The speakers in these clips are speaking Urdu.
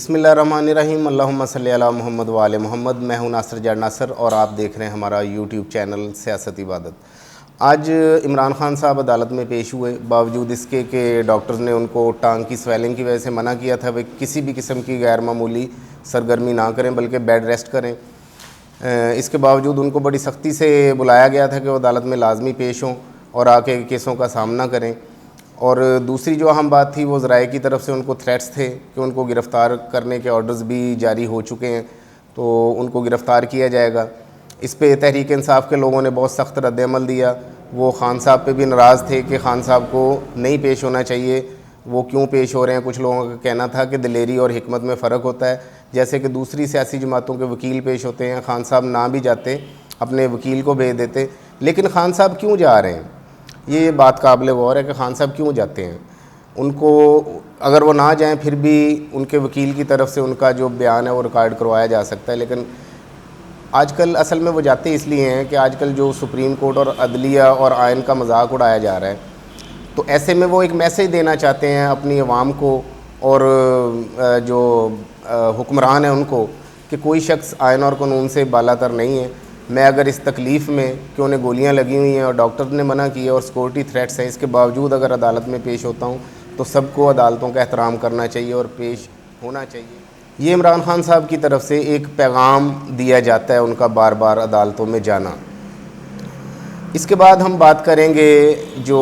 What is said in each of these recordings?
بسم اللہ الرحمن الرحیم، اللہم صلی علی محمد و آل محمد۔ میں ہوں ناصر جاڑ ناصر اور آپ دیکھ رہے ہیں ہمارا یوٹیوب چینل سیاست عبادت۔ آج عمران خان صاحب عدالت میں پیش ہوئے، باوجود اس کے کہ ڈاکٹرز نے ان کو ٹانگ کی سویلنگ کی وجہ سے منع کیا تھا وہ کسی بھی قسم کی غیر معمولی سرگرمی نہ کریں بلکہ بیڈ ریسٹ کریں۔ اس کے باوجود ان کو بڑی سختی سے بلایا گیا تھا کہ وہ عدالت میں لازمی پیش ہوں اور آ کے کیسوں کا سامنا کریں۔ اور دوسری جو اہم بات تھی وہ ذرائع کی طرف سے ان کو تھریٹس تھے کہ ان کو گرفتار کرنے کے آرڈرز بھی جاری ہو چکے ہیں، تو ان کو گرفتار کیا جائے گا۔ اس پہ تحریک انصاف کے لوگوں نے بہت سخت رد عمل دیا۔ وہ خان صاحب پہ بھی ناراض تھے کہ خان صاحب کو نہیں پیش ہونا چاہیے، وہ کیوں پیش ہو رہے ہیں۔ کچھ لوگوں کا کہنا تھا کہ دلیری اور حکمت میں فرق ہوتا ہے، جیسے کہ دوسری سیاسی جماعتوں کے وکیل پیش ہوتے ہیں، خان صاحب نہ بھی جاتے اپنے وکیل کو بھیج دیتے، لیکن خان صاحب کیوں جا رہے ہیں؟ یہ بات قابل غور ہے کہ خان صاحب کیوں جاتے ہیں۔ ان کو اگر وہ نہ جائیں پھر بھی ان کے وکیل کی طرف سے ان کا جو بیان ہے وہ ریکارڈ کروایا جا سکتا ہے، لیکن آج کل اصل میں وہ جاتے اس لیے ہیں کہ آج کل جو سپریم کورٹ اور عدلیہ اور آئین کا مذاق اڑایا جا رہا ہے، تو ایسے میں وہ ایک میسیج دینا چاہتے ہیں اپنی عوام کو اور جو حکمران ہیں ان کو کہ کوئی شخص آئین اور قانون سے بالا تر نہیں ہے۔ میں اگر اس تکلیف میں کہ انہیں گولیاں لگی ہوئی ہیں اور ڈاکٹر نے منع کی ہے اور سیکورٹی تھریٹس ہیں، اس کے باوجود اگر عدالت میں پیش ہوتا ہوں تو سب کو عدالتوں کا احترام کرنا چاہیے اور پیش ہونا چاہیے۔ یہ عمران خان صاحب کی طرف سے ایک پیغام دیا جاتا ہے ان کا بار بار عدالتوں میں جانا۔ اس کے بعد ہم بات کریں گے جو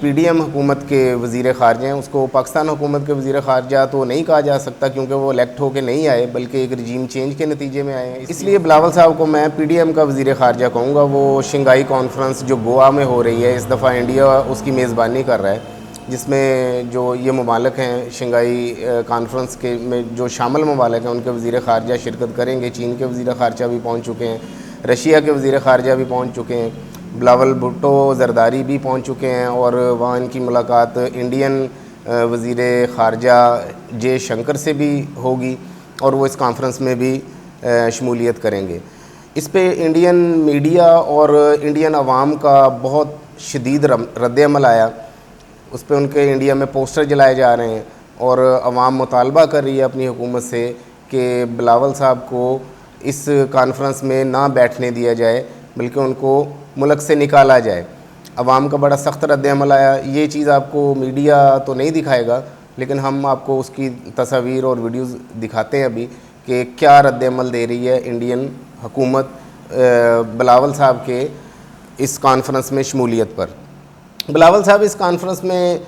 پی ڈی ایم حکومت کے وزیر خارجہ ہیں، اس کو پاکستان حکومت کے وزیر خارجہ تو نہیں کہا جا سکتا کیونکہ وہ الیکٹ ہو کے نہیں آئے بلکہ ایک رجیم چینج کے نتیجے میں آئے ہیں، اس لیے بلاول صاحب کو میں پی ڈی ایم کا وزیر خارجہ کہوں گا۔ وہ شنگھائی کانفرنس جو گوا میں ہو رہی ہے، اس دفعہ انڈیا اس کی میزبانی کر رہا ہے، جس میں جو یہ ممالک ہیں شنگھائی کانفرنس کے میں جو شامل ممالک ہیں ان کے وزیر خارجہ شرکت کریں گے۔ چین کے وزیر خارجہ بھی پہنچ چکے ہیں، رشیا کے وزیر خارجہ بھی پہنچ چکے ہیں، بلاول بھٹو زرداری بھی پہنچ چکے ہیں اور وہاں ان کی ملاقات انڈین وزیر خارجہ جے شنکر سے بھی ہوگی اور وہ اس کانفرنس میں بھی شمولیت کریں گے۔ اس پہ انڈین میڈیا اور انڈین عوام کا بہت شدید رد عمل آیا۔ اس پہ ان کے انڈیا میں پوسٹر جلائے جا رہے ہیں اور عوام مطالبہ کر رہی ہے اپنی حکومت سے کہ بلاول صاحب کو اس کانفرنس میں نہ بیٹھنے دیا جائے بلکہ ان کو ملک سے نکالا جائے۔ عوام کا بڑا سخت رد عمل آیا۔ یہ چیز آپ کو میڈیا تو نہیں دکھائے گا لیکن ہم آپ کو اس کی تصاویر اور ویڈیوز دکھاتے ہیں ابھی کہ کیا رد عمل دے رہی ہے انڈین حکومت بلاول صاحب کے اس کانفرنس میں شمولیت پر۔ بلاول صاحب اس کانفرنس میں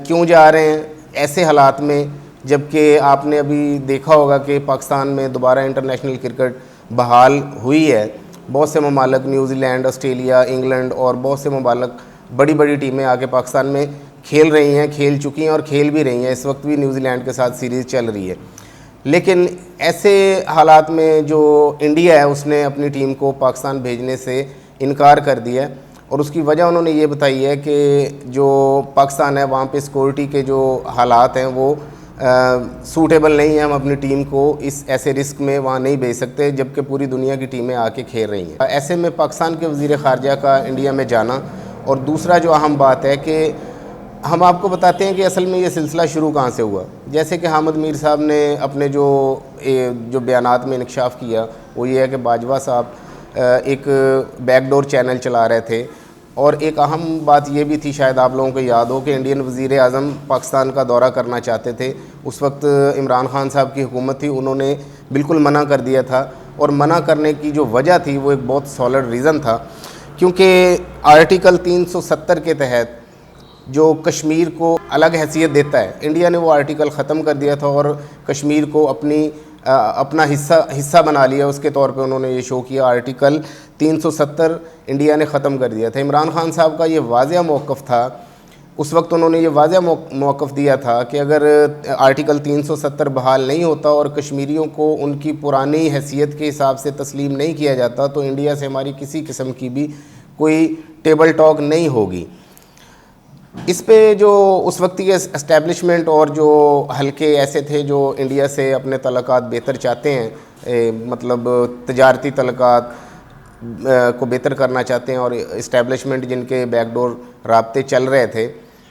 کیوں جا رہے ہیں ایسے حالات میں جبکہ آپ نے ابھی دیکھا ہوگا کہ پاکستان میں دوبارہ انٹرنیشنل کرکٹ بحال ہوئی ہے۔ بہت سے ممالک نیوزی لینڈ، آسٹریلیا، انگلینڈ اور بہت سے ممالک بڑی بڑی ٹیمیں آ کے پاکستان میں کھیل رہی ہیں، کھیل چکی ہیں اور کھیل بھی رہی ہیں۔ اس وقت بھی نیوزی لینڈ کے ساتھ سیریز چل رہی ہے، لیکن ایسے حالات میں جو انڈیا ہے اس نے اپنی ٹیم کو پاکستان بھیجنے سے انکار کر دیا ہے اور اس کی وجہ انہوں نے یہ بتائی ہے کہ جو پاکستان ہے وہاں پہ سیکورٹی کے جو حالات ہیں وہ سوٹیبل نہیں ہیں، ہم اپنی ٹیم کو اس ایسے رسک میں وہاں نہیں بھیج سکتے جبکہ پوری دنیا کی ٹیمیں آ کے کھیل رہی ہیں۔ ایسے میں پاکستان کے وزیر خارجہ کا انڈیا میں جانا، اور دوسرا جو اہم بات ہے کہ ہم آپ کو بتاتے ہیں کہ اصل میں یہ سلسلہ شروع کہاں سے ہوا۔ جیسے کہ حامد میر صاحب نے اپنے جو بیانات میں انکشاف کیا وہ یہ ہے کہ باجوہ صاحب ایک بیک ڈور چینل چلا رہے تھے، اور ایک اہم بات یہ بھی تھی، شاید آپ لوگوں کو یاد ہو، کہ انڈین وزیر اعظم پاکستان کا دورہ کرنا چاہتے تھے۔ اس وقت عمران خان صاحب کی حکومت تھی، انہوں نے بالکل منع کر دیا تھا، اور منع کرنے کی جو وجہ تھی وہ ایک بہت سالڈ ریزن تھا، کیونکہ آرٹیکل 370 کے تحت جو کشمیر کو الگ حیثیت دیتا ہے، انڈیا نے وہ آرٹیکل ختم کر دیا تھا اور کشمیر کو اپنا حصہ بنا لیا۔ اس کے طور پہ انہوں نے یہ شو کیا، آرٹیکل 370 انڈیا نے ختم کر دیا تھا۔ عمران خان صاحب کا یہ واضح موقف تھا، اس وقت انہوں نے یہ واضح موقف دیا تھا کہ اگر آرٹیکل 370 بحال نہیں ہوتا اور کشمیریوں کو ان کی پرانی حیثیت کے حساب سے تسلیم نہیں کیا جاتا تو انڈیا سے ہماری کسی قسم کی بھی کوئی ٹیبل ٹاک نہیں ہوگی۔ اس پہ جو اس وقت کے اسٹیبلشمنٹ اور جو حلقے ایسے تھے جو انڈیا سے اپنے تعلقات بہتر چاہتے ہیں، مطلب تجارتی تعلقات کو بہتر کرنا چاہتے ہیں، اور اسٹیبلشمنٹ جن کے بیک ڈور رابطے چل رہے تھے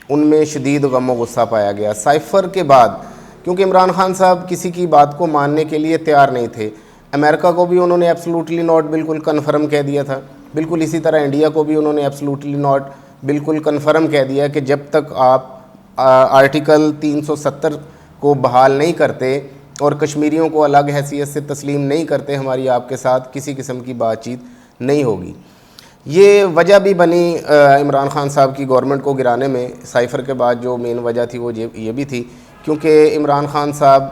ان میں شدید غم و غصہ پایا گیا۔ سائفر کے بعد کیونکہ عمران خان صاحب کسی کی بات کو ماننے کے لیے تیار نہیں تھے. امریکہ کو بھی انہوں نے ایبسلوٹلی ناٹ بالکل کنفرم کہہ دیا تھا, بالکل اسی طرح انڈیا کو بھی انہوں نے ایبسلوٹلی ناٹ بالکل کنفرم کہہ دیا کہ جب تک آپ آرٹیکل 370 کو بحال نہیں کرتے اور کشمیریوں کو الگ حیثیت سے تسلیم نہیں کرتے, ہماری آپ کے ساتھ کسی قسم کی بات چیت نہیں ہوگی. یہ وجہ بھی بنی عمران خان صاحب کی گورنمنٹ کو گرانے میں. سائفر کے بعد جو مین وجہ تھی وہ یہ بھی تھی کیونکہ عمران خان صاحب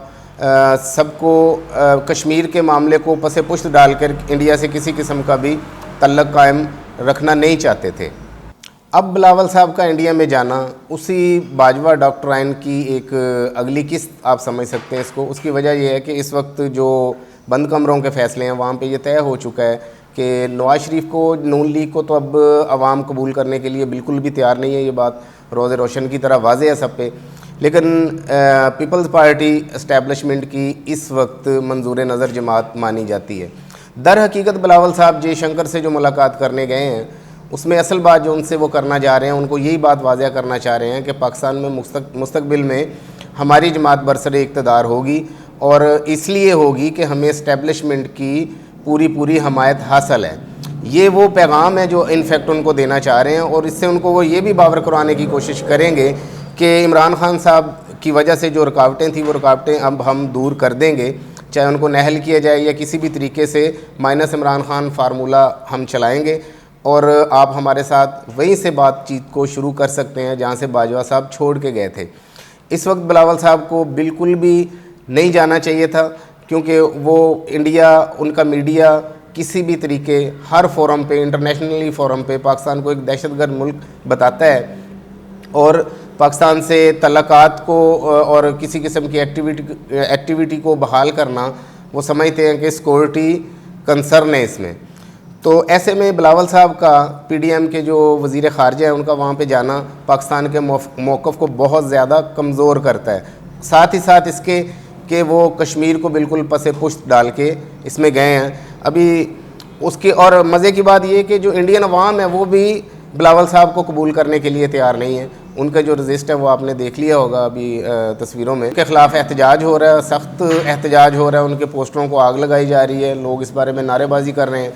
سب کو کشمیر کے معاملے کو پس پشت ڈال کر انڈیا سے کسی قسم کا بھی تعلق قائم رکھنا نہیں چاہتے تھے. اب بلاول صاحب کا انڈیا میں جانا اسی باجوہ ڈاکٹرائن کی ایک اگلی قسط آپ سمجھ سکتے ہیں اس کو. اس کی وجہ یہ ہے کہ اس وقت جو بند کمروں کے فیصلے ہیں وہاں پہ یہ طے ہو چکا ہے کہ نواز شریف کو, نون لیگ کو تو اب عوام قبول کرنے کے لیے بالکل بھی تیار نہیں ہے. یہ بات روز روشن کی طرح واضح ہے سب پہ. لیکن پیپلز پارٹی اسٹیبلشمنٹ کی اس وقت منظور نظر جماعت مانی جاتی ہے. در حقیقت بلاول صاحب جے شنکر سے جو ملاقات کرنے گئے ہیں اس میں اصل بات جو ان سے وہ کرنا چاہ رہے ہیں, ان کو یہی بات واضح کرنا چاہ رہے ہیں کہ پاکستان میں مستقبل میں ہماری جماعت برسر اقتدار ہوگی اور اس لیے ہوگی کہ ہمیں اسٹیبلشمنٹ کی پوری حمایت حاصل ہے. یہ وہ پیغام ہے جو انفیکٹ ان کو دینا چاہ رہے ہیں اور اس سے ان کو وہ یہ بھی باور کرانے کی کوشش کریں گے کہ عمران خان صاحب کی وجہ سے جو رکاوٹیں تھیں وہ رکاوٹیں اب ہم دور کر دیں گے, چاہے ان کو نہل کیا جائے یا کسی بھی طریقے سے مائنس عمران خان فارمولہ ہم چلائیں گے اور آپ ہمارے ساتھ وہیں سے بات چیت کو شروع کر سکتے ہیں جہاں سے باجوہ صاحب چھوڑ کے گئے تھے. اس وقت بلاول صاحب کو بالکل بھی نہیں جانا چاہیے تھا کیونکہ وہ انڈیا, ان کا میڈیا کسی بھی طریقے ہر فورم پہ, انٹرنیشنلی فورم پہ پاکستان کو ایک دہشت گرد ملک بتاتا ہے اور پاکستان سے تعلقات کو اور کسی قسم کی ایکٹیویٹی کو بحال کرنا وہ سمجھتے ہیں کہ سیکورٹی کنسرن ہے اس میں. تو ایسے میں بلاول صاحب کا پی ڈی ایم کے جو وزیر خارجہ ہیں ان کا وہاں پہ جانا پاکستان کے موقف کو بہت زیادہ کمزور کرتا ہے. ساتھ ہی ساتھ اس کے کہ وہ کشمیر کو بالکل پس پشت ڈال کے اس میں گئے ہیں ابھی اس کے. اور مزے کی بات یہ کہ جو انڈین عوام ہے وہ بھی بلاول صاحب کو قبول کرنے کے لیے تیار نہیں ہے. ان کا جو رجسٹ ہے وہ آپ نے دیکھ لیا ہوگا ابھی تصویروں میں, ان کے خلاف احتجاج ہو رہا ہے, سخت احتجاج ہو رہا ہے, ان کے پوسٹروں کو آگ لگائی جا رہی ہے, لوگ اس بارے میں نعرے بازی کر رہے ہیں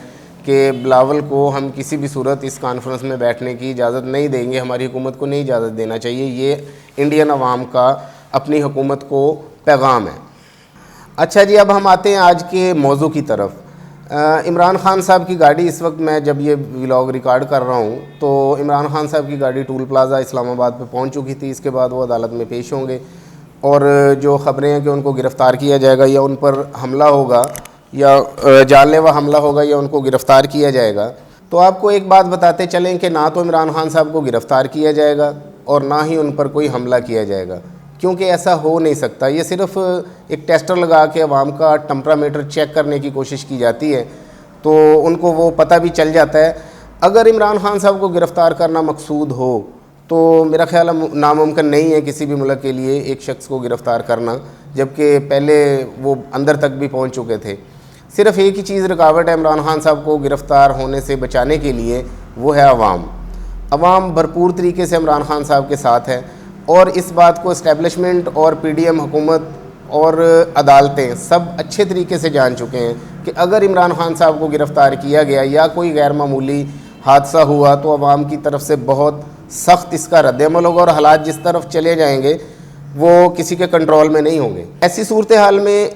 کہ بلاول کو ہم کسی بھی صورت اس کانفرنس میں بیٹھنے کی اجازت نہیں دیں گے, ہماری حکومت کو نہیں اجازت دینا چاہیے. یہ انڈین عوام کا اپنی حکومت کو پیغام ہے. اچھا جی, اب ہم آتے ہیں آج کے موضوع کی طرف. عمران خان صاحب کی گاڑی اس وقت میں جب یہ ولاگ ریکارڈ کر رہا ہوں تو عمران خان صاحب کی گاڑی ٹول پلازا اسلام آباد پہ پہنچ چکی تھی. اس کے بعد وہ عدالت میں پیش ہوں گے اور جو خبریں ہیں کہ ان کو گرفتار کیا جائے گا یا ان پر حملہ ہوگا یا جان لیوا حملہ ہوگا یا ان کو گرفتار کیا جائے گا. تو آپ کو ایک بات بتاتے چلیں کہ نہ تو عمران خان صاحب کو گرفتار کیا جائے گا اور نہ ہی ان پر کوئی حملہ کیا جائے گا, کیونکہ ایسا ہو نہیں سکتا. یہ صرف ایک ٹیسٹر لگا کے عوام کا ٹمپرامیٹر چیک کرنے کی کوشش کی جاتی ہے تو ان کو وہ پتہ بھی چل جاتا ہے. اگر عمران خان صاحب کو گرفتار کرنا مقصود ہو تو میرا خیال ہے ناممکن نہیں ہے کسی بھی ملک کے لیے ایک شخص کو گرفتار کرنا, جبکہ پہلے وہ اندر تک بھی پہنچ چکے تھے. صرف ایک ہی چیز رکاوٹ ہے عمران خان صاحب کو گرفتار ہونے سے بچانے کے لیے, وہ ہے عوام. عوام بھرپور طریقے سے عمران خان صاحب کے ساتھ ہے اور اس بات کو اسٹیبلشمنٹ اور پی ڈی ایم حکومت اور عدالتیں سب اچھے طریقے سے جان چکے ہیں کہ اگر عمران خان صاحب کو گرفتار کیا گیا یا کوئی غیر معمولی حادثہ ہوا تو عوام کی طرف سے بہت سخت اس کا رد عمل ہوگا اور حالات جس طرف چلے جائیں گے وہ کسی کے کنٹرول میں نہیں ہوں گے. ایسی صورتحال میں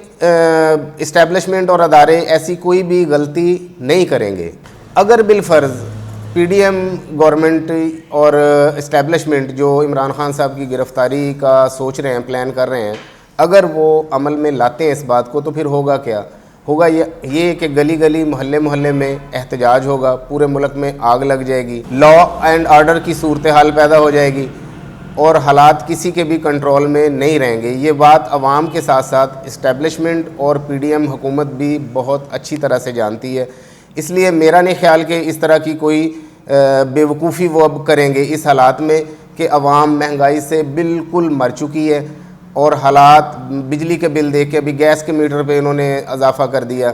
اسٹیبلشمنٹ اور ادارے ایسی کوئی بھی غلطی نہیں کریں گے. اگر بالفرض پی ڈی ایم گورنمنٹ اور اسٹیبلشمنٹ جو عمران خان صاحب کی گرفتاری کا سوچ رہے ہیں, پلان کر رہے ہیں, اگر وہ عمل میں لاتے ہیں اس بات کو تو پھر ہوگا کیا؟ ہوگا یہ کہ گلی گلی محلے میں احتجاج ہوگا, پورے ملک میں آگ لگ جائے گی, لا اینڈ آرڈر کی صورتحال پیدا ہو جائے گی اور حالات کسی کے بھی کنٹرول میں نہیں رہیں گے. یہ بات عوام کے ساتھ ساتھ اسٹیبلشمنٹ اور پی ڈی ایم حکومت بھی بہت اچھی طرح سے جانتی ہے. اس لیے میرا نہیں خیال کہ اس طرح کی کوئی بے وقوفی وہ اب کریں گے اس حالات میں کہ عوام مہنگائی سے بالکل مر چکی ہے اور حالات بجلی کے بل دیکھ کے ابھی گیس کے میٹر پہ انہوں نے اضافہ کر دیا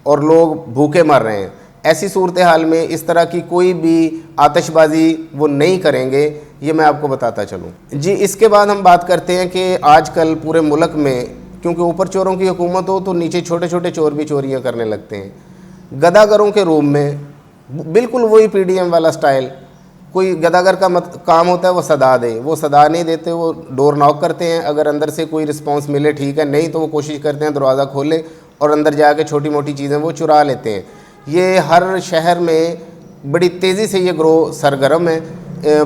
اور لوگ بھوکے مر رہے ہیں. ایسی صورتحال میں اس طرح کی کوئی بھی آتش بازی وہ نہیں کریں گے یہ میں آپ کو بتاتا چلوں جی۔ اس کے بعد ہم بات کرتے ہیں کہ آج کل پورے ملک میں کیونکہ اوپر چوروں کی حکومت ہو تو نیچے چھوٹے چھوٹے چور بھی چوریاں کرنے لگتے ہیں۔ گداگروں کے روم میں بالکل وہی پی ڈی ایم والا سٹائل، کوئی گداگر کا کام ہوتا ہے وہ صدا دے، وہ صدا نہیں دیتے، وہ ڈور ناک کرتے ہیں، اگر اندر سے کوئی رسپانس ملے ٹھیک ہے، نہیں تو وہ کوشش کرتے ہیں دروازہ کھولے اور اندر جا کے چھوٹی موٹی چیزیں وہ چرا لیتے ہیں۔ یہ ہر شہر میں بڑی تیزی سے یہ گروہ سرگرم ہے۔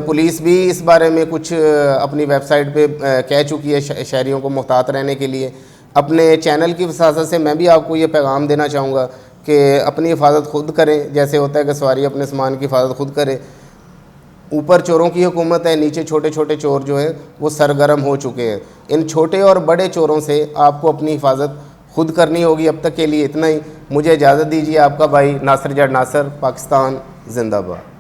پولیس بھی اس بارے میں کچھ اپنی ویب سائٹ پہ کہہ چکی ہے شہریوں کو محتاط رہنے کے لیے۔ اپنے چینل کی وساطت سے میں بھی آپ کو یہ پیغام دینا چاہوں گا کہ اپنی حفاظت خود کریں، جیسے ہوتا ہے کہ سواری اپنے سامان کی حفاظت خود کرے۔ اوپر چوروں کی حکومت ہے، نیچے چھوٹے چھوٹے چور جو ہیں وہ سرگرم ہو چکے ہیں۔ ان چھوٹے اور بڑے چوروں سے آپ کو اپنی حفاظت خود کرنی ہوگی۔ اب تک کے لیے اتنا ہی، مجھے اجازت دیجیے۔ آپ کا بھائی ناصر جڑ ناصر، پاکستان زندہ باد۔